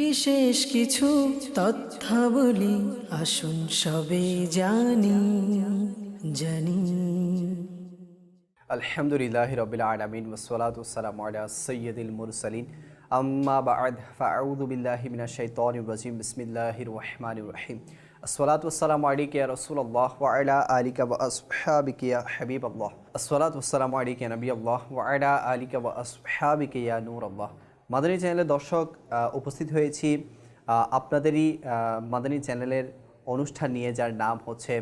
বিশেষ কিছু তথ্যাবলী আসুন সবে জানি জানি। আলহামদুলিল্লাহি রাব্বিল আলামিন ওয়াসসালাতু ওয়াসসালামু আলা সাইয়্যিদিল মুরসালিন আম্মা বা'দ ফাআউযু বিল্লাহি মিনাশ শাইতানির রাজিম বিসমিল্লাহির রহমানির রহিম। আসসালাতু ওয়াসসালামু আলাইকা ইয়া রাসূলুল্লাহ ওয়া আলা আলিকা ওয়া আসহাবিকা ইয়া হাবিবাল্লাহ। আসসালাতু ওয়াসসালামু আলাইকা ইয়া নবিয়াল্লাহ ওয়া আলা আলিকা ওয়া আসহাবিকা ইয়া নূরাল্লাহ। মাদানী চ্যানেলের দর্শক, উপস্থিত হয়েছি আপনাদেরই মাদানী চ্যানেলের অনুষ্ঠান নিয়ে, যার নাম হচ্ছে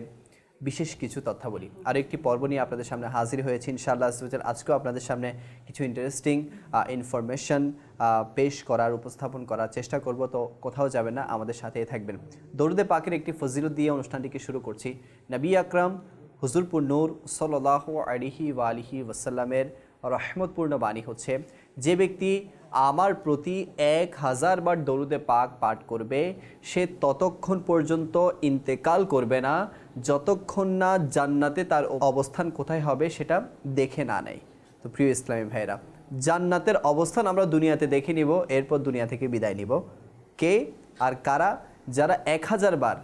বিশেষ কিছু তথ্যাবলী। আর একটি পর্ব নিয়ে আপনাদের সামনে হাজির হয়েছি ইনশাআল্লাহ। আজকেও আপনাদের সামনে কিছু ইন্টারেস্টিং ইনফরমেশন পেশ করার, উপস্থাপন করার চেষ্টা করব। তো কোথাও যাবেন না, আমাদের সাথেই থাকবেন। দরুদে পাকের একটি ফজিলত দিয়ে অনুষ্ঠানটিকে শুরু করছি। নবী আকরাম হুজুরপুর নূর সাল্লাল্লাহু আলাইহি ওয়া আলিহি ওয়াসাল্লামের রহমতপূর্ণ বাণী হচ্ছে, যে ব্যক্তি আমার প্রতি 1000 বার দরুদে পাক পাঠ করবে, সে ততক্ষণ পর্যন্ত ইন্তেকাল করবে না যতক্ষণ না জান্নাতে তার অবস্থান কোথায় হবে সেটা দেখে না নেয়। তো প্রিয় ইসলামী ভাইরা, জান্নাতের অবস্থান আমরা দুনিয়াতে দেখে নিব, এরপর দুনিয়া থেকে বিদায় নিব। কে আর কারা? যারা 1000 বার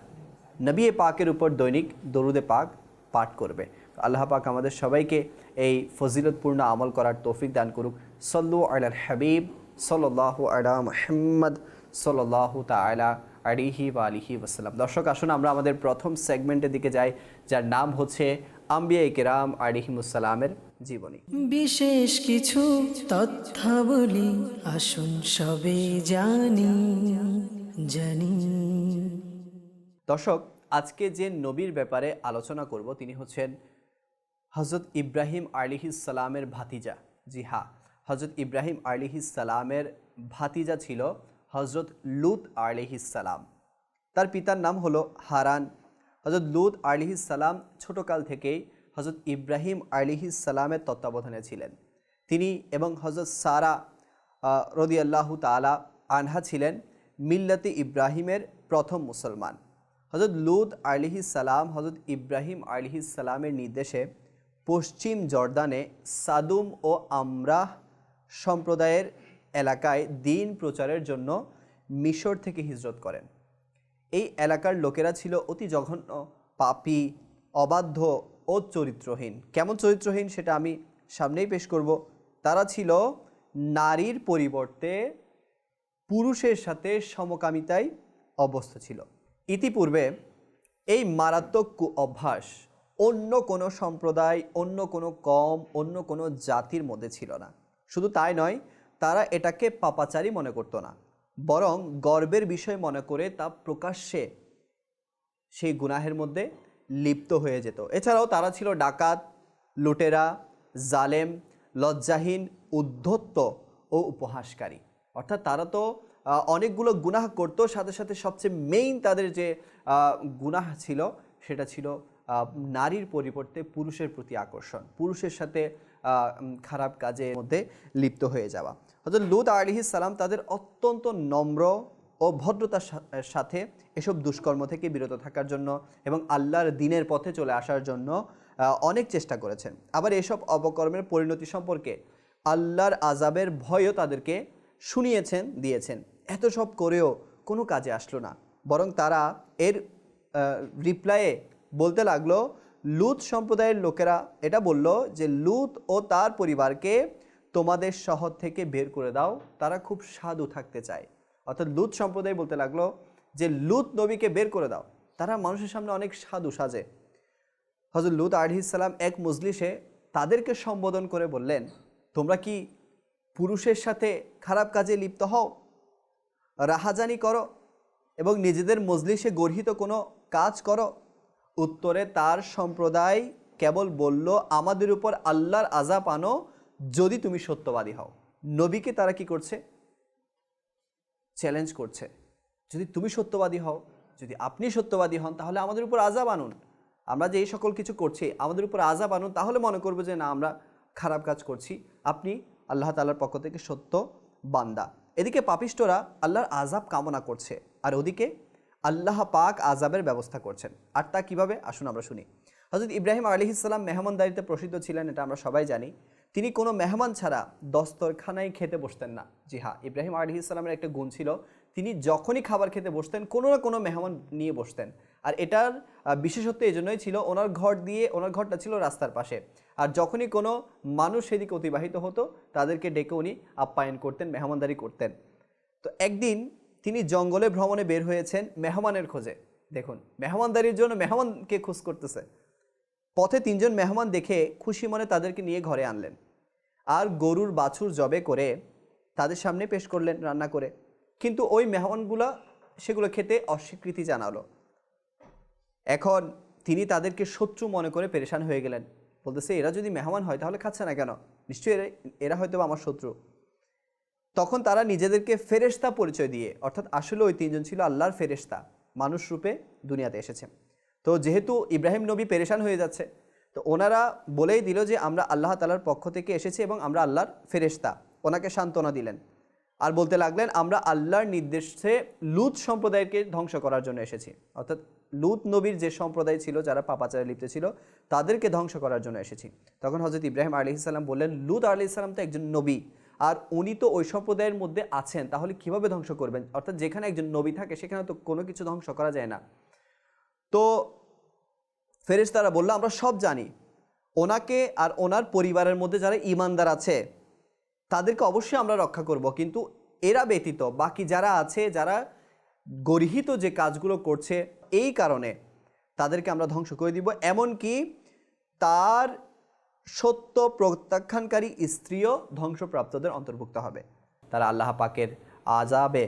নবী পাকের উপর দৈনিক দরুদে পাক পাঠ করবে। আল্লাহ পাক আমাদের সবাইকে এই ফজিলতপূর্ণ আমল করার তৌফিক দান করুক। সল্লু আলাল হাবিব সাল্লাল্লাহু আলা মুহাম্মদ সাল্লাল্লাহু তাআলা আলাইহি ওয়া আলিহি ওয়াসাল্লাম। দর্শক, আসুন আমরা আমাদের প্রথম সেগমেন্টের দিকে যাই, যার নাম হচ্ছে আম্বিয়া কিরাম আলাইহিমুসসালামের জীবনী। বিশেষ কিছু তথ্যাবলী আসুন সবে জানি জানি। দর্শক, আজকে যে নবীর ব্যাপারে আলোচনা করব তিনি হচ্ছেন হযরত ইব্রাহিম আলাইহিসসালামের ভাতিজা। জি হ্যাঁ, হযরত ইব্রাহিম আলাইহিসসালামের ভাতিজা ছিল হযরত লূত আলাইহিসসালাম। তার পিতার নাম হলো হারান। হযরত লূত আলাইহিসসালাম ছোটকাল থেকেই হযরত ইব্রাহিম আলাইহিসসালামের তত্ত্বাবধানে ছিলেন। তিনি এবং হযরত সারা রাদিয়াল্লাহু তাআলা আনহা ছিলেন মিল্লাতে ইব্রাহিমের প্রথম মুসলমান। হযরত লূত আলাইহিসসালাম হযরত ইব্রাহিম আলাইহিসসালামের নির্দেশে পশ্চিম জর্দানে সাদুম ও আমরাহ সম্প্রদায়ের এলাকায় দ্বীন প্রচারের জন্য মিশর থেকে হিজরত করেন। এই এলাকার লোকেরা ছিল অতি জঘন্য, পাপী, অবাধ্য ও চরিত্রহীন। কেমন চরিত্রহীন সেটা আমি সামনেই পেশ করব। তারা ছিল নারীর পরিবর্তে পুরুষের সাথে সমকামিতায় অভ্যস্ত ছিল। ইতিপূর্বে এই মারাত্মক অভ্যাস অন্য কোনো সম্প্রদায়, অন্য কোনো কম, অন্য কোনো জাতির মধ্যে ছিল না। শুধু তাই নয়, তারা এটাকে পাপাচারী মনে করতো না, বরং গর্বের বিষয় মনে করে তা প্রকাশ্যে সেই গুনাহের মধ্যে লিপ্ত হয়ে যেত। এছাড়াও তারা ছিল ডাকাত, লুটেরা, জালেম, লজ্জাহীন, উদ্ধত্ত ও উপহাসকারী। অর্থাৎ তারা তো অনেকগুলো গুনাহ করতো, সাথে সাথে সবচেয়ে মেইন তাদের যে গুনাহ ছিল সেটা ছিল নারীর পরিবর্তে পুরুষের প্রতি আকর্ষণ, পুরুষের সাথে খারাপ কাজের মধ্যে লিপ্ত হয়ে যাওয়া। হযরত লূত আলাইহিসসালাম তাদের অত্যন্ত নম্র ও ভদ্রতার সাথে এসব দুষ্কর্ম থেকে বিরত থাকার জন্য এবং আল্লাহর দ্বীনের পথে চলে আসার জন্য অনেক চেষ্টা করেছেন। আবার এসব অপকর্মের পরিণতি সম্পর্কে আল্লাহর আযাবের ভয়ও তাদেরকে শুনিয়েছেন, দিয়েছেন। এত সব করেও কোনো কাজে আসলো না, বরং তারা এর রিপ্লাইয়ে বলতে লাগলো, লূত সম্প্রদায়ের লোকেরা এটা বলল যে লূত ও তার পরিবারকে তোমাদের শহর থেকে বের করে দাও, তারা খুব সাধু থাকতে চায়। অর্থাৎ লূত সম্প্রদায় বলতে লাগলো যে লূত নবীকে বের করে দাও, তারা মানুষের সামনে অনেক সাধু সাজে। হযরত লূত আলাইহিসসালাম এক মজলিসে তাদেরকে সম্বোধন করে বললেন, তোমরা কি পুরুষের সাথে খারাপ কাজে লিপ্ত হও, রাহাজানি করো এবং নিজেদের মজলিসে গর্হিত কোনো কাজ করো? উত্তরে তার সম্প্রদায় কেবল বলল, আমাদের উপর আল্লাহর আযাব আনো যদি তুমি সত্যবাদী হও। নবীকে তারা কি করছে? চ্যালেঞ্জ করছে, যদি তুমি সত্যবাদী হও, যদি আপনি সত্যবাদী হন, তাহলে আমাদের উপর আযাব আনুন। আমরা যে এই সকল কিছু করছি, আমাদের উপর আযাব আনুন, তাহলে মনে করবো যে না, আমরা খারাপ কাজ করছি, আপনি আল্লাহ তাআলার পক্ষ থেকে সত্য বান্দা। এদিকে পাপিষ্টরা আল্লাহর আযাব কামনা করছে, আর ওদিকে আল্লাহ পাক আযাবের ব্যবস্থা করছেন। আর তা কীভাবে? আসুন আমরা শুনি। হযরত ইব্রাহিম আলাইহিসসালাম মেহমানদারিতে প্রসিদ্ধ ছিলেন, এটা আমরা সবাই জানি। তিনি কোনো মেহমান ছাড়া দস্তরখানায় খেতে বসতেন না। জি হ্যাঁ, ইব্রাহিম আলাইহিস সালামের একটা গুণ ছিল, তিনি যখনই খাবার খেতে বসতেন কোনো না কোনো মেহমান নিয়ে বসতেন। আর এটার বিশেষত্ব এই জন্যই ছিল, ওনার ঘরটা ছিল রাস্তার পাশে, আর যখনই কোনো মানুষ সেদিকে অতিবাহিত হতো তাদেরকে ডেকে উনি আপ্যায়ন করতেন, মেহমানদারি করতেন। তো একদিন তিনি জঙ্গলে ভ্রমণে বের হয়েছেন মেহমানের খোঁজে। দেখুন, মেহমানদারির জন্য মেহমানকে খোঁজ করতেছে। পথে 3 জন মেহমান দেখে খুশি মনে তাদেরকে নিয়ে ঘরে আনলেন, আর গরুর বাছুর জবে করে তাদের সামনে পেশ করলেন রান্না করে। কিন্তু ওই মেহমানগুলো সেগুলো খেতে অস্বীকৃতি জানালো। এখন তিনি তাদেরকে শত্রু মনে করে পেরেশান হয়ে গেলেন, বলতেছে এরা যদি মেহমান হয় তাহলে খাচ্ছে না কেন, নিশ্চয়ই এরা হয়তো আমার শত্রু। তখন তারা নিজেদেরকে ফেরেশতা পরিচয় দিয়ে, অর্থাৎ আসলে ওই 3 জন ছিল আল্লাহর ফেরেশতা, মানুষ রূপে দুনিয়াতে এসেছে। তো যেহেতু ইব্রাহিম নবী পেরেশান হয়ে যাচ্ছে, তো ওনারা বলেই দিল যে আমরা আল্লাহ তাআলার পক্ষ থেকে এসেছি এবং আমরা আল্লাহর ফেরেশতা। ওনাকে সান্ত্বনা দিলেন আর বলতে লাগলেন আমরা আল্লাহর নির্দেশে লূত সম্প্রদায়কে ধ্বংস করার জন্য এসেছি। অর্থাৎ লূত নবীর যে সম্প্রদায় ছিল যারা পাপাচারে লিপ্ত ছিল তাদেরকে ধ্বংস করার জন্য এসেছি। তখন হযরত ইব্রাহিম আলাইহিস সালাম বললেন, লূত আলাইহিস সালাম তো একজন নবী, আর উনি তো ওই সম্প্রদায়ের মধ্যে আছেন, তাহলে কিভাবে ধ্বংস করবেন? অর্থাৎ যেখানে একজন নবী থাকে সেখানে তো কোনো কিছু ধ্বংস করা যায় না। তো ফেরেশতারা বলল আমরা সব জানি, ওনাকে আর ওনার পরিবারের মধ্যে যারা ঈমানদার আছে তাদেরকে অবশ্যই আমরা রক্ষা করব, কিন্তু এরা ব্যতীত বাকি যারা আছে, যারা গর্হিত যে কাজগুলো করছে, এই কারণে তাদেরকে আমরা ধ্বংস করে দিব। এমনকি তার সত্য প্রত্যাখ্যানকারী স্ত্রীও ধ্বংসপ্রাপ্তদের অন্তর্ভুক্ত হবে। তারা আল্লাহ পাকের আযাবে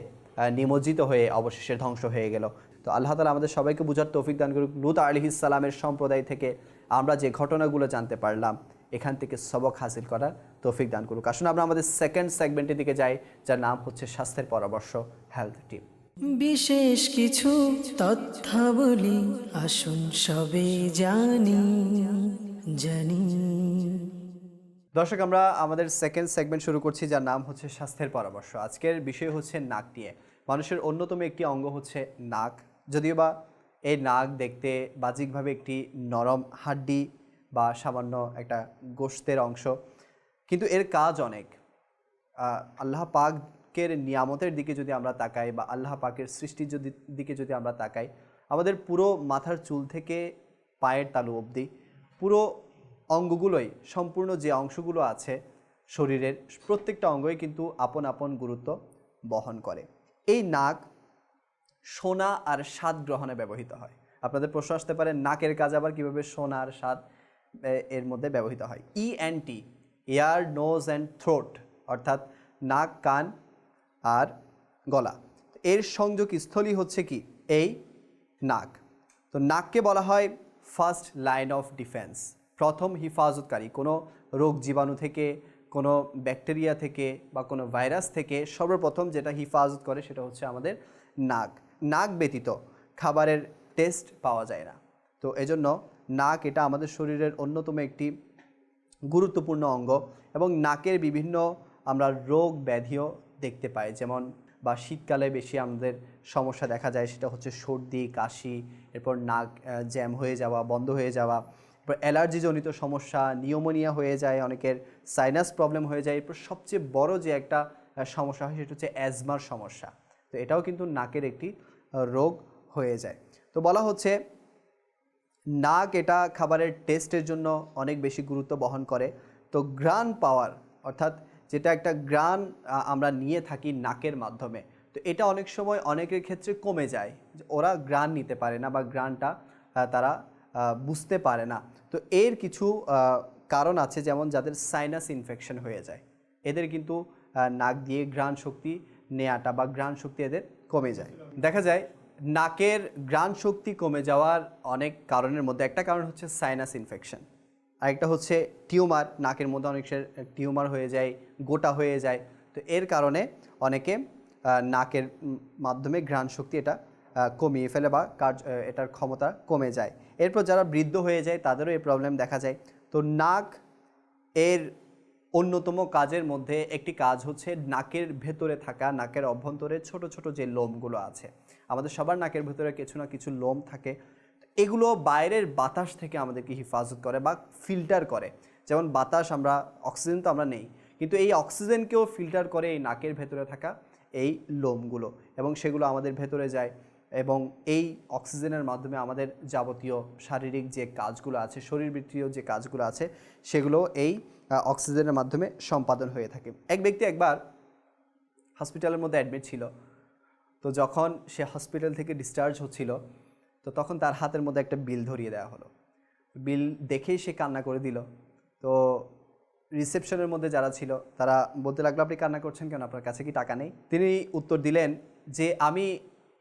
নিমজ্জিত হয়ে অবশেষে ধ্বংস হয়ে গেল। তো আল্লাহ তাআলা আমাদের সবাইকে বুঝার তৌফিক দান করুক। লূত আলাইহিস সালামের সম্প্রদায় থেকে আমরা যে ঘটনাগুলো জানতে পারলাম, এখান থেকে সবক হাসিল করার তৌফিক দান করুক। আসুন আমরা আমাদের সেকেন্ড সেগমেন্টের দিকে যাই, যার নাম হচ্ছে স্বাস্থ্যের পরামর্শ, হেলথ টিপ। বিশেষ কিছু তথ্যাবলী আসুন সবে জানি। দর্শক, আমরা আমাদের সেকেন্ড সেগমেন্ট শুরু করছি, যার নাম হচ্ছে স্বাস্থ্যের পরামর্শ। আজকের বিষয় হচ্ছে নাক নিয়ে। মানুষের অন্যতম একটি অঙ্গ হচ্ছে নাক। যদিও বা এই নাক দেখতে বাহ্যিকভাবে একটি নরম হাড্ডি বা সামান্য একটা গোশতের অংশ, কিন্তু এর কাজ অনেক। আল্লাহ পাকের নিয়ামতের দিকে যদি আমরা তাকাই বা আল্লাহ পাকের সৃষ্টির দিকে যদি আমরা তাকাই, আমাদের পুরো মাথার চুল থেকে পায়ের তালু অবধি পুরো অঙ্গগুলোই, সম্পূর্ণ যে অংশগুলো আছে শরীরের প্রত্যেকটা অঙ্গই কিন্তু আপন আপন গুরুত্ব বহন করে। এই নাক শোনা আর স্বাদ গ্রহণে ব্যবহৃত হয়। আপনাদের প্রশ্ন আসতে পারে নাকের কাজ আবার কীভাবে শোনা আর স্বাদ এর মধ্যে ব্যবহৃত হয়। ENT, ear, nose and throat, অর্থাৎ নাক, কান আর গলা, এর সংযোগ স্থলই হচ্ছে কি এই নাক। তো নাককে বলা হয় ফার্স্ট লাইন অফ ডিফেন্স, প্রথম হিফাজতকারী। কোনো রোগ জীবাণু থেকে, কোনো ব্যাকটেরিয়া থেকে বা কোনো ভাইরাস থেকে সর্বপ্রথম যেটা হিফাজত করে সেটা হচ্ছে আমাদের নাক। নাক ব্যতীত খাবারের টেস্ট পাওয়া যায় না। তো এজন্য নাক এটা আমাদের শরীরের অন্যতম একটি গুরুত্বপূর্ণ অঙ্গ, এবং নাকের বিভিন্ন আমরা রোগ ব্যাধিও দেখতে পাই। যেমন বা শীতকালে বেশি আমাদের সমস্যা দেখা যায়, সেটা হচ্ছে সর্দি, কাশি, এরপর নাক জ্যাম হয়ে যাওয়া, বন্ধ হয়ে যাওয়া, এরপর অ্যালার্জিজনিত সমস্যা, নিউমোনিয়া হয়ে যায়, অনেকের সাইনাস প্রবলেম হয়ে যায়। এরপর সবচেয়ে বড় যে একটা সমস্যা হয় সেটা হচ্ছে অ্যাজমার সমস্যা। তো এটাও কিন্তু নাকের একটি রোগ হয়ে যায়। তো বলা হচ্ছে নাক এটা খাবারের টেস্টের জন্য অনেক বেশি গুরুত্ব বহন করে। তো গ্রান পাওয়ার, অর্থাৎ যেটা একটা গ্রান আমরা নিয়ে থাকি নাকের মাধ্যমে, তো এটা অনেক সময় অনেকের ক্ষেত্রে কমে যায়, ওরা গ্রান নিতে পারে না বা গ্রানটা তারা বুঝতে পারে না। তো এর কিছু কারণ আছে, যেমন যাদের সাইনাস ইনফেকশন হয়ে যায়, এদের কিন্তু নাক দিয়ে ঘ্রাণ শক্তি নেওয়াটা বা ঘ্রাণ শক্তি এদের কমে যায়। দেখা যায় নাকের ঘ্রাণ শক্তি কমে যাওয়ার অনেক কারণের মধ্যে একটা কারণ হচ্ছে সাইনাস ইনফেকশন, আরেকটা হচ্ছে টিউমার। নাকের মধ্যে অনেক টিউমার হয়ে যায়, গোটা হয়ে যায়। তো এর কারণে অনেকে নাকের মাধ্যমে ঘ্রাণ শক্তি এটা কমিয়ে ফেলে বা এটার ক্ষমতা কমে যায়। এরপর যারা বৃদ্ধ হয়ে যায় তাদেরও এই প্রবলেম দেখা যায়। তো নাক এর অন্যতম কাজের মধ্যে একটি কাজ হচ্ছে নাকের ভেতরে থাকা, নাকের অভ্যন্তরে ছোট ছোট যে লোমগুলো আছে, আমাদের সবার নাকের ভেতরে কিছু না কিছু লোম থাকে। এগুলো বাইরের বাতাস থেকে আমাদেরকে হেফাজত করে বা ফিল্টার করে। যেমন বাতাস, আমরা অক্সিজেন তো আমরা নেই, কিন্তু এই অক্সিজেনকেও ফিল্টার করে এই নাকের ভেতরে থাকা এই লোমগুলো, এবং সেগুলো আমাদের ভেতরে যায় এবং এই অক্সিজেনের মাধ্যমে আমাদের যাবতীয় শারীরিক যে কাজগুলো আছে, শরীরবৃত্তীয় যে কাজগুলো আছে, সেগুলো এই অক্সিজেনের মাধ্যমে সম্পাদন হয়ে থাকে। এক ব্যক্তি একবার হসপিটালের মধ্যে অ্যাডমিট ছিল। তো যখন সে হসপিটাল থেকে ডিসচার্জ হচ্ছিল, তো তখন তার হাতের মধ্যে একটা বিল ধরিয়ে দেওয়া হলো। বিল দেখেই সে কান্না করে দিল। তো রিসেপশনের মধ্যে যারা ছিল তারা বলতে লাগলো, আপনি কান্না করছেন কেন, আপনার কাছে কি টাকা নেই? তিনি উত্তর দিলেন যে আমি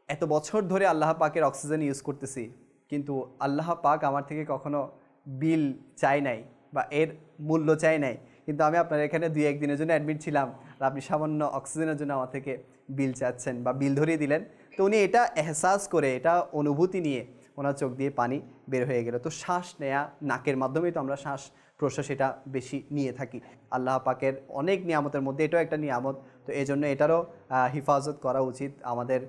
এত বছর ধরে আল্লাহ পাকের অক্সিজেন ইউজ করতেছি, কিন্তু আল্লাহ পাক আমার থেকে কখনো বিল চাই নাই বা এর মূল্য চাই নাই, কিন্তু আমি আপনার এখানে 2-1 দিনের জন্য অ্যাডমিট ছিলাম আর আপনি সামান্য অক্সিজেনের জন্য আমার থেকে বিল চাচ্ছেন বা বিল ধরিয়ে দিলেন। তো উনি এটা এহসাস করে, এটা অনুভূতি নিয়ে ওনার চোখ দিয়ে পানি বের হয়ে গেল। তো শ্বাস নেয়া, নাকের মাধ্যমেই তো আমরা শ্বাস প্রশ্বাস এটা বেশি নিয়ে থাকি। আল্লাহ পাকের অনেক নিয়ামতের মধ্যে এটাও একটা নিয়ামত। তো এই জন্য এটারও হিফাজত করা উচিত আমাদের।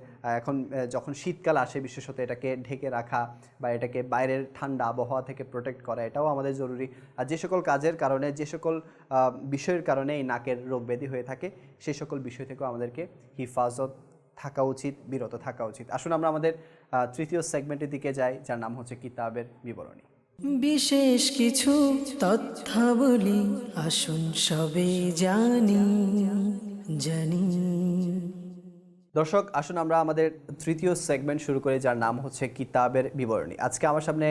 এখন যখন শীতকাল আসে বিশেষত, এটাকে ঢেকে রাখা বা এটাকে বাইরের ঠান্ডা আবহাওয়া থেকে প্রোটেক্ট করা, এটাও আমাদের জরুরি। আর যে সকল কাজের কারণে, যে সকল বিষয়ের কারণে এই নাকের রোগ ব্যাধি হয়ে থাকে, সেই সকল বিষয় থেকেও আমাদেরকে হিফাজত থাকা উচিত, বিরত থাকা উচিত। আসুন আমরা আমাদের তৃতীয় সেগমেন্টের দিকে যাই, যার নাম হচ্ছে কিতাবের বিবরণী। বিশেষ কিছু তথ্যাবলী আসুন সবে জানি জানি। দর্শক, আসুন আমরা আমাদের তৃতীয় সেগমেন্ট শুরু করি, যার নাম হচ্ছে কিতাবের বিবরণী। আজকে আমার সামনে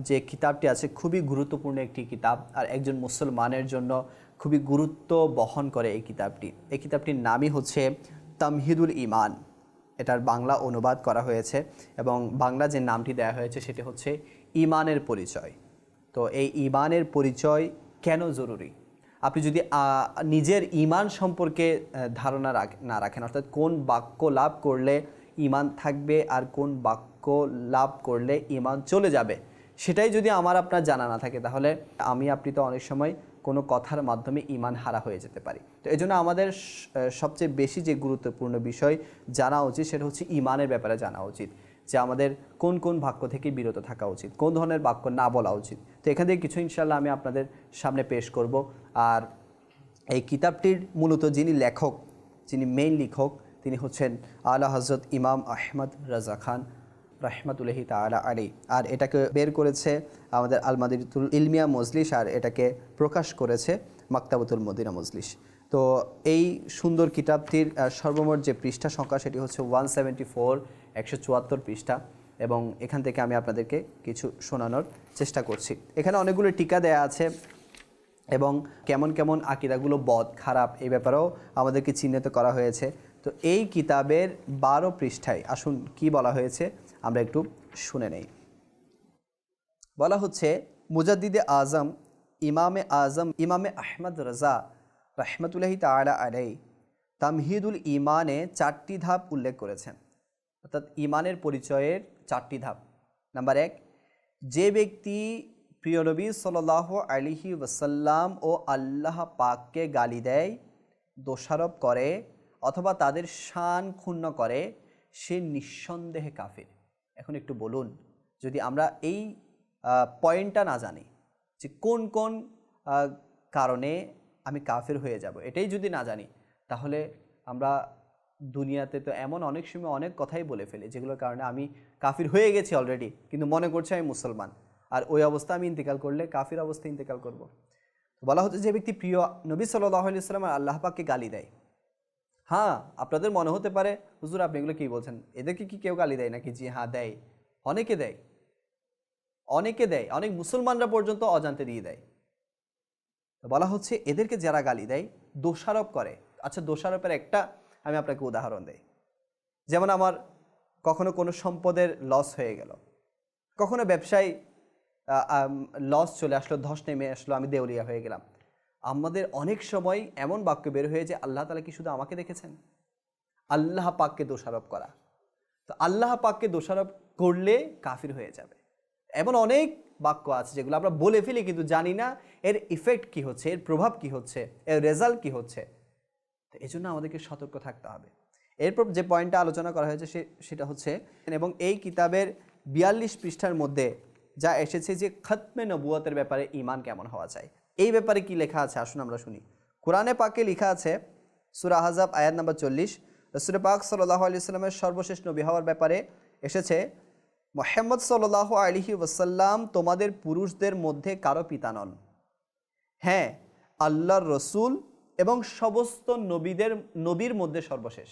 যে কিতাবটি আছে, খুবই গুরুত্বপূর্ণ একটি কিতাব, আর একজন মুসলমানের জন্য খুবই গুরুত্ব বহন করে এই কিতাবটি। এই কিতাবটির নামই হচ্ছে তামহিদুল ঈমান। এটার বাংলা অনুবাদ করা হয়েছে এবং বাংলা যে নামটি দেওয়া হয়েছে সেটি হচ্ছে ঈমানের পরিচয়। তো এই ঈমানের পরিচয় কেন জরুরি? আপনি যদি নিজের ঈমান সম্পর্কে ধারণা না রাখেন, অর্থাৎ কোন বাক্য লাভ করলে ঈমান থাকবে আর কোন বাক্য লাভ করলে ঈমান চলে যাবে, সেটাই যদি আমার আপনার জানা না থাকে, তাহলে আপনি তো অনেক সময় কোনো কথার মাধ্যমে ঈমান হারা হয়ে যেতে পারি। তো এই জন্য আমাদের সবচেয়ে বেশি যে গুরুত্বপূর্ণ বিষয় জানা উচিত, সেটা হচ্ছে ঈমানের ব্যাপারে জানা উচিত, যে আমাদের কোন কোন বাক্য থেকে বিরত থাকা উচিত, কোন ধরনের বাক্য না বলা উচিত। তো এখান থেকে কিছু ইনশাআল্লাহ আমি আপনাদের সামনে পেশ করব। আর এই কিতাবটির মূলত যিনি লেখক, যিনি মেইন লেখক, তিনি হচ্ছেন আলা হযরত ইমাম আহমদ রাজা খান রাহমাতুল্লাহি তাআলা আলাইহি। আর এটাকে বের করেছে আমাদের আল মাদিনাতুল ইলমিয়া মজলিস, আর এটাকে প্রকাশ করেছে মাকতাবাতুল মদিনা মজলিস। তো এই সুন্দর কিতাবটির সর্বমোট যে পৃষ্ঠা সংখ্যা, সেটি হচ্ছে 174, 174 পৃষ্ঠা, এবং এখান থেকে আমি আপনাদেরকে কিছু শোনানোর চেষ্টা করছি। এখানে অনেকগুলো টিকা দেয়া আছে এবং কেমন কেমন আকীদাগুলো বদ, খারাপ, এই ব্যাপারেও আমাদেরকে চিহ্নিত করা হয়েছে। তো এই কিতাবের 12 পৃষ্ঠায় আসুন কি বলা হয়েছে আমরা একটু শুনে নেই। বলা হচ্ছে, মুজাদ্দিদে আজম ইমামে আহমদ রাজা রাহমাতুল্লাহি তাআলা আলাইহি তামহিদুল ঈমানে 4টি ধাপ উল্লেখ করেছেন। অর্থাৎ ঈমানের পরিচয়ের 4টি ধাপ। নাম্বার 1, যে ব্যক্তি প্রিয় নবী সাল্লাল্লাহু আলাইহি ওয়াসাল্লাম ও আল্লাহ পাককে গালি দেয়, দোষারোপ করে অথবা তাদের শান ক্ষুণ্ণ করে, সে নিঃসন্দেহে কাফির। এখন একটু বলুন, যদি আমরা এই পয়েন্টটা না জানি যে কোন কোন কারণে আমি কাফির হয়ে যাব, এটাই যদি না জানি, তাহলে আমরা দুনিয়াতে তো এমন অনেক সময় অনেক কথাই বলে ফেলি যেগুলোর কারণে আমি কাফির হয়ে গেছি অলরেডি, কিন্তু মনে করছি আমি মুসলমান, আর ওই অবস্থা আমি ইন্তেকাল করলে কাফির অবস্থায় ইন্তেকাল করব। বলা হচ্ছে, যে ব্যক্তি প্রিয় নবী সাল্লাল্লাহু আলাইহি ওয়াসাল্লাম আর আল্লাহ পাককে গালি দেয়। হ্যাঁ, আপনাদের মনে হতে পারে, হুজুর আপনি এগুলো কী বলছেন, এদেরকে কি কেউ গালি দেয় নাকি? জি হ্যাঁ, দেয়, অনেকে দেয়, অনেক মুসলমানরা পর্যন্ত অজান্তে দিয়ে দেয়। বলা হচ্ছে, এদেরকে যারা গালি দেয়, দোষারোপ করে। আচ্ছা, দোষারোপের একটা আমি আপনাকে উদাহরণ দেই। যেমন আমার কখনো কোনো সম্পদের লস হয়ে গেল, কখনো ব্যবসায় লস চলে আসলো, ধস নেমে আসলো, আমি দেউলিয়া হয়ে গেলাম। আমাদের অনেক সময় এমন বাক্য বের হয়ে যে আল্লাহ তাআলা কি শুধু আমাকে দেখেছেন? আল্লাহ পাককে দোষারোপ করা। তো আল্লাহ পাককে দোষারোপ করলে কাফির হয়ে যাবে। এমন অনেক বাক্য আছে যেগুলো আমরা বলে ফেলি, কিন্তু জানি না এর ইফেক্ট কি হচ্ছে, এর প্রভাব কি হচ্ছে, এর রেজাল্ট কি হচ্ছে। তো এই জন্য আমাদেরকে সতর্ক থাকতে হবে। এরপর যে পয়েন্টটা আলোচনা করা হয়েছে সেটা হচ্ছে, এবং এই কিতাবের 42 পৃষ্ঠার মধ্যে যা এসেছে যে খতমে নবুয়তের ব্যাপারে ঈমান কেমন হওয়া চাই, এই ব্যাপারে কি লেখা আছে আসুন আমরা শুনি। কোরআনে পাকে লেখা আছে, সূরা আহজাব আয়াত নাম্বার 40, রাসূল পাক সাল্লাল্লাহু আলাইহি ওয়াসাল্লামের সর্বশেষ নবী হওয়ার ব্যাপারে এসেছে, মুহাম্মদ সাল্লাল্লাহু আলাইহি ওয়াসাল্লাম তোমাদের পুরুষদের মধ্যে কারো পিতা নন, হ্যাঁ আল্লাহর রসুল এবং সমস্ত নবীর মধ্যে সর্বশেষ।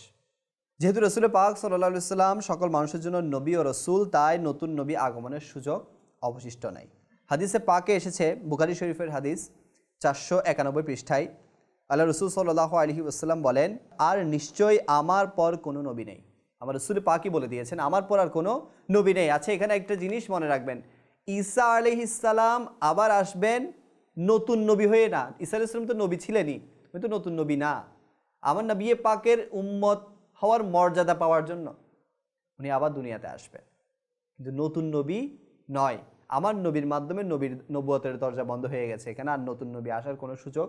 যেহেতু রাসূল পাক সাল্লাল্লাহু আলাইহি ওয়াসাল্লাম সকল মানুষের জন্য নবী ও রসুল, তাই নতুন নবী আগমনের সুযোগ অবশিষ্ট নাই। হাদিসে পাকে এসেছে, বুখারী শরীফের হাদিস 491 পৃষ্ঠায়, আল্লাহ রসুল সাল্লাল্লাহু আলাইহি ওয়াসাল্লাম বলেন, আর নিশ্চয়ই আমার পর কোনো নবী নেই। আমার রসুল পাকই বলে দিয়েছেন আমার পর আর কোনো নবী নেই। আচ্ছা, এখানে একটা জিনিস মনে রাখবেন, ঈসা আলাইহিস সালাম আবার আসবেন নতুন নবী হয়ে না। ঈসা আলাইহিস সালাম তো নবী ছিলেনই, উনি তো নতুন নবী না। আমার নবী পাকের উম্মত হওয়ার মর্যাদা পাওয়ার জন্য উনি আবার দুনিয়াতে আসবেন, কিন্তু নতুন নবী নয়। আমার নবীর মাধ্যমে নবুয়তের দরজা বন্ধ হয়ে গেছে, এখানে আর নতুন নবী আসার কোনো সুযোগ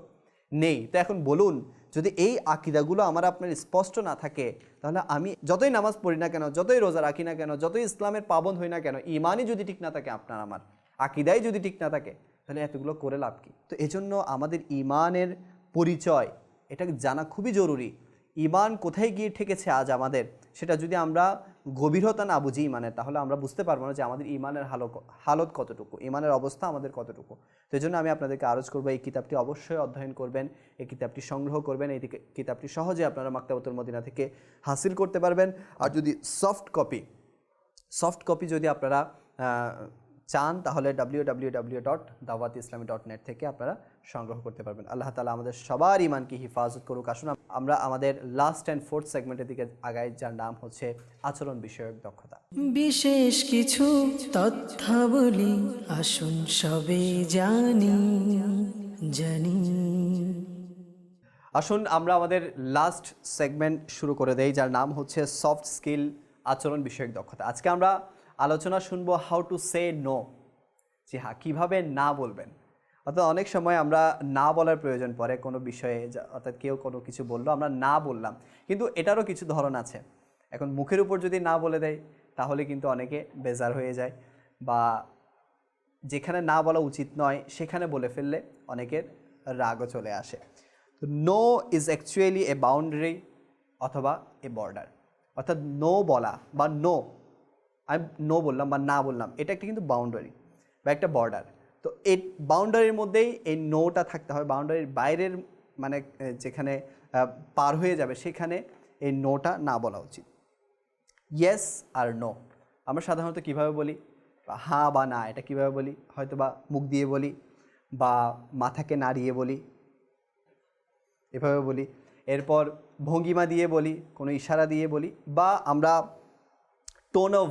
নেই। তো এখন বলুন, যদি এই আকিদাগুলো আমার আপনার স্পষ্ট না থাকে, তাহলে আমি যতই নামাজ পড়ি না কেন, যতই রোজা রাখি না কেন, যতই ইসলামের পাবন হই না কেন, ইমানই যদি ঠিক না থাকে আপনার আমার, আকিদাই যদি ঠিক না থাকে, তাহলে এতগুলো করে লাভ কি? তো এজন্য আমাদের ইমানের পরিচয় এটা জানা খুবই জরুরি। ইমান কোথায় গিয়ে ঠেকেছে আজ আমাদের, সেটা যদি আমরা গভীরতা না বুঝি ইমানের, তাহলে আমরা বুঝতে পারবো না যে আমাদের ইমানের হালত কতটুকু, ইমানের অবস্থা আমাদের কতটুকু। তো এই জন্য আমি আপনাদেরকে আরজ করবো, এই কিতাবটি অবশ্যই অধ্যয়ন করবেন, এই কিতাবটি সংগ্রহ করবেন। এই কিতাবটি সহজে আপনারা মাকতাবাতুল মদিনা থেকে হাসিল করতে পারবেন। আর যদি সফট কপি যদি আপনারা চান, তাহলে www.dawatislami.net থেকে আপনারা সংগ্রহ করতে পারবেন। আল্লাহ তাআলা আমাদের সবার ইমানকে হিফাজত করুক। আসুন আমরা আমাদের লাস্ট অ্যান্ড ফোর্থ সেগমেন্টের দিকে আগাই, যার নাম হচ্ছে আচরণ বিষয়ক দক্ষতা। বিশেষ কিছু তথ্যাবলী আসুন সবে জানি। আসুন আমরা আমাদের লাস্ট সেগমেন্ট শুরু করে দেই, যার নাম হচ্ছে সফট স্কিল, আচরণ বিষয়ক দক্ষতা। আজকে আমরা আলোচনা শুনবো হাউ টু সে নো। জি হ্যাঁ, কীভাবে না বলবেন। অর্থাৎ অনেক সময় আমরা না বলার প্রয়োজন পড়ে কোনো বিষয়ে, অর্থাৎ কেউ কোনো কিছু বললো, আমরা না বললাম, কিন্তু এটারও কিছু ধরন আছে। এখন মুখের উপর যদি না বলে দেয়, তাহলে কিন্তু অনেকে বেজার হয়ে যায়, বা যেখানে না বলা উচিত নয় সেখানে বলে ফেললে অনেকের রাগও চলে আসে। তো no is actually a boundary অথবা এ বর্ডার। অর্থাৎ নো বলা বা আমি নো বললাম বা না বললাম, এটা একটা কিন্তু বাউন্ডারি বা একটা বর্ডার। তো এই বাউন্ডারির মধ্যেই এই নোটা থাকতে হবে। বাউন্ডারির বাইরের মানে যেখানে পার হয়ে যাবে সেখানে এই নোটা না বলা উচিত। ইয়েস আর নো আমরা সাধারণত কিভাবে বলি, হ্যাঁ বা না এটা কিভাবে বলি? হয়তো বা মুখ দিয়ে বলি, বা মাথাকে নাড়িয়ে বলি, এভাবে বলি। এরপর ভঙ্গিমা দিয়ে বলি, কোনো ইশারা দিয়ে বলি, বা আমরা টোন অফ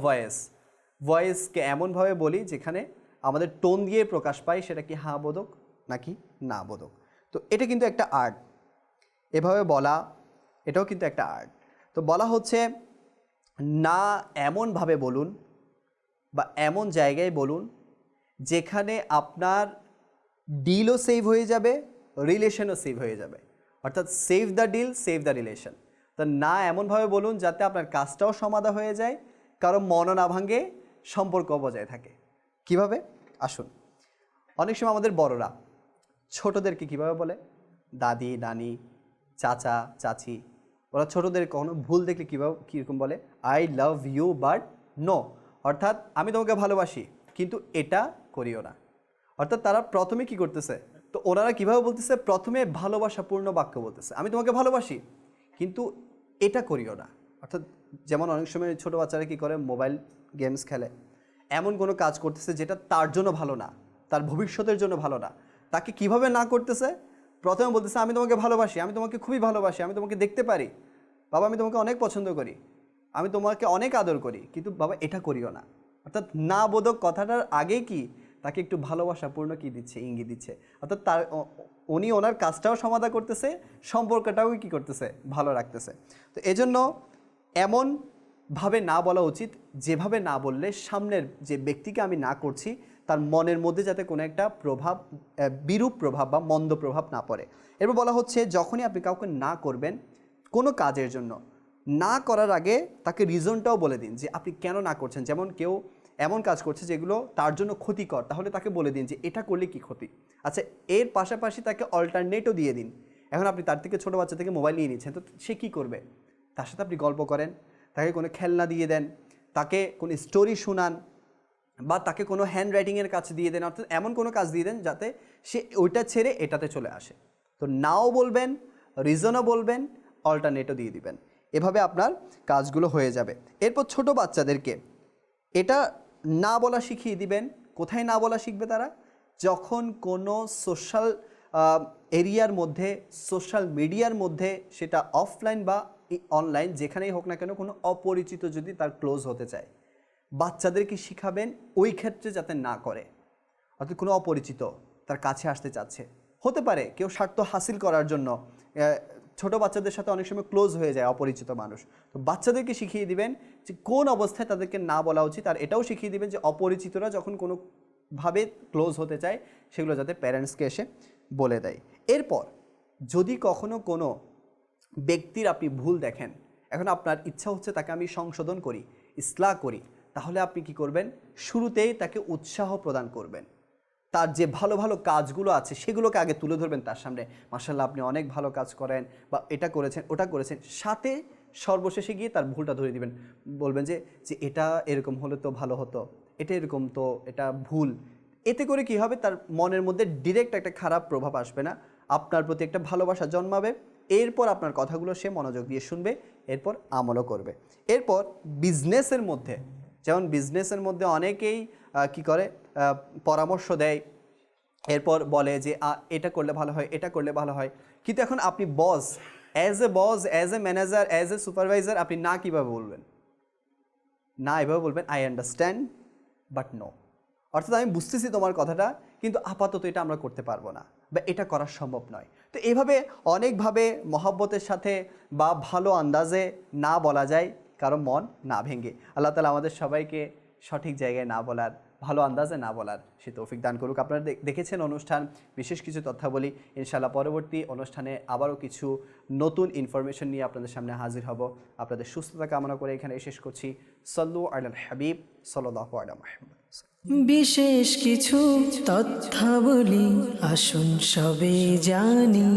ভয়েসকে এমনভাবে বলি যেখানে আমাদের টোন দিয়ে প্রকাশ পায় সেটা কি হ্যাঁ বোধক নাকি না বোধক। তো এটা কিন্তু একটা আর্ট, এভাবে বলা এটাও কিন্তু একটা আর্ট। তো বলা হচ্ছে না এমনভাবে বলুন বা এমন জায়গায় বলুন যেখানে আপনার ডিলও সেভ হয়ে যাবে, রিলেশনও সেভ হয়ে যাবে। অর্থাৎ save the deal, save the relation. তো না এমনভাবে বলুন যাতে আপনার কাজটাও সমাধা হয়ে যায়, কারো মনও না ভাঙে, সম্পর্ক বজায় থাকে। কিভাবে? আসুন, অনেক সময় আমাদের বড়রা ছোটদেরকে কিভাবে বলে, দাদি নানি চাচা চাচি, ওরা ছোটদের কখনো ভুল দেখলে কীরকম বলে, I love you but no. অর্থাৎ আমি তোমাকে ভালোবাসি কিন্তু এটা করিও না। অর্থাৎ তারা প্রথমে কি করতেছে, তো ওনারা কীভাবে বলতেছে, প্রথমে ভালোবাসাপূর্ণ বাক্য বলতেছে, আমি তোমাকে ভালোবাসি কিন্তু এটা করিও না। অর্থাৎ যেমন অনেক সময় ছোটো বাচ্চারা কী করে, মোবাইল গেমস খেলে, এমন কোনো কাজ করতেছে যেটা তার জন্য ভালো না, তার ভবিষ্যতের জন্য ভালো না, তাকে কিভাবে না করতেছে, প্রথমে বলতেছে আমি তোমাকে ভালোবাসি, আমি তোমাকে খুবই ভালোবাসি, আমি তোমাকে দেখতে পারি, বাবা আমি তোমাকে অনেক পছন্দ করি, আমি তোমাকে অনেক আদর করি, কিন্তু বাবা এটা করিও না। অর্থাৎ না বোধক কথাটার আগে কি তাকে একটু ভালোবাসাপূর্ণ কি দিচ্ছে, ইঙ্গিত দিচ্ছে। অর্থাৎ উনি ওনার কাজটাও সমাধা করতেছে, সম্পর্কটাও কি করতেছে, ভালো রাখতেছে। তো এজন্য এমনভাবে না বলা উচিত যেভাবে না বললে সামনের যে ব্যক্তিকে আমি না করছি তার মনের মধ্যে যাতে কোনো একটা বিরূপ প্রভাব বা মন্দ প্রভাব না পড়ে। এরপর বলা হচ্ছে যখনই আপনি কাউকে না করবেন কোনো কাজের জন্য, না করার আগে তাকে রিজনটাও বলে দিন যে আপনি কেন না করছেন। যেমন কেউ এমন কাজ করছে যেগুলো তার জন্য ক্ষতিকর, তাহলে তাকে বলে দিন যে এটা করলে কি ক্ষতি। আচ্ছা, এর পাশাপাশি তাকে অল্টারনেটও দিয়ে দিন। এখন আপনি তার থেকে ছোটো বাচ্চা থেকে মোবাইল নিয়ে নিচ্ছেন, তো সে কী করবে? তার সাথে আপনি গল্প করেন, তাকে কোনো খেলনা দিয়ে দেন, তাকে কোনো স্টোরি শোনান, বা তাকে কোনো হ্যান্ড রাইটিংয়ের কাজ দিয়ে দেন, অর্থাৎ এমন কোনো কাজ দিয়ে দেন যাতে সে ওইটা ছেড়ে এটাতে চলে আসে। তো নাও বলবেন, রিজনও বলবেন, অল্টারনেটও দিয়ে দিবেন, এভাবে আপনার কাজগুলো হয়ে যাবে। এরপর ছোট বাচ্চাদেরকে এটা না বলা শিখিয়ে দিবেন। কোথায় না বলা শিখবে তারা? যখন কোনো সোশ্যাল এরিয়ার মধ্যে, সোশ্যাল মিডিয়ার মধ্যে, সেটা অফলাইন বা অনলাইন যেখানেই হোক না কেন, কোনো অপরিচিত যদি তার ক্লোজ হতে চায়, বাচ্চাদেরকে শিখাবেন ওই ক্ষেত্রে যাতে না করে। অর্থাৎ কোনো অপরিচিত তার কাছে আসতে চাচ্ছে, হতে পারে কেউ স্বার্থ হাসিল করার জন্য ছোট বাচ্চাদের সাথে অনেক সময় ক্লোজ হয়ে যায় অপরিচিত মানুষ। তো বাচ্চাদেরকে শিখিয়ে দিবেন যে কোন অবস্থায় তাদেরকে না বলা উচিত, আর এটাও শিখিয়ে দিবেন যে অপরিচিতরা যখন কোনোভাবে ক্লোজ হতে চায় সেগুলো যাতে প্যারেন্টসকে এসে বলে দেয়। এরপর যদি কখনো কোনো ব্যক্তির আপনি ভুল দেখেন, এখন আপনার ইচ্ছা হচ্ছে তাকে আমি সংশোধন করি, ইসলাহ করি, তাহলে আপনি কি করবেন? শুরুতেই তাকে উৎসাহ প্রদান করবেন। তার যে ভালো ভালো কাজগুলো আছে সেগুলোকে আগে তুলে ধরবেন তার সামনে, মাশাআল্লাহ আপনি অনেক ভালো কাজ করেন, বা এটা করেছেন ওটা করেছেন। সাথে সর্বশেষে গিয়ে তার ভুলটা ধরে দিবেন, বলবেন যে যে এটা এরকম হলে তো ভালো হতো, এটা এরকম, তো এটা ভুল। এতে করে কি হবে? তার মনের মধ্যে ডিরেক্ট একটা খারাপ প্রভাব আসবে না, আপনার প্রতি একটা ভালোবাসা জন্মাবে। এরপর আপনার কথাগুলো সে মনোযোগ দিয়ে শুনবে, এরপর আমলও করবে। এরপর বিজনেসের মধ্যে, যেমন বিজনেসের মধ্যে অনেকেই কি করে, পরামর্শ দেয়, এরপর বলে যে এটা করলে ভালো হয়, এটা করলে ভালো হয়। কিন্তু এখন আপনি boss, as a manager, as a supervisor, আপনি না কীভাবে বলবেন? না এভাবে বলবেন, আই আন্ডারস্ট্যান্ড বাট নো, অর্থাৎ আমি বুঝতেছি তোমার কথাটা, কিন্তু আপাতত এটা আমরা করতে পারবো না, বা এটা করা সম্ভব নয়। তো এভাবে অনেকভাবে মহব্বতের সাথে বা ভালো আন্দাজে না বলা যায়, কারো মন না ভেঙে। আল্লাহ তাআলা আমাদের সবাইকে সঠিক জায়গায় না বলার, ভালো আন্দাজে না বলার সে তৌফিক দান করুক। আপনারা দেখেছেন অনুষ্ঠান, বিশেষ কিছু তথ্যাবলী। ইনশাআল্লাহ পরবর্তী অনুষ্ঠানে আবারও কিছু নতুন ইনফরমেশন নিয়ে আপনাদের সামনে হাজির হব। আপনাদের সুস্থতা কামনা করে এখানে শেষ করছি। সাল্লু আলাল হাবিব সাল্লাল্লাহু আলা মুহাম্মদ। বিশেষ কিছু তথ্যাবলী আসুন সবে জানি।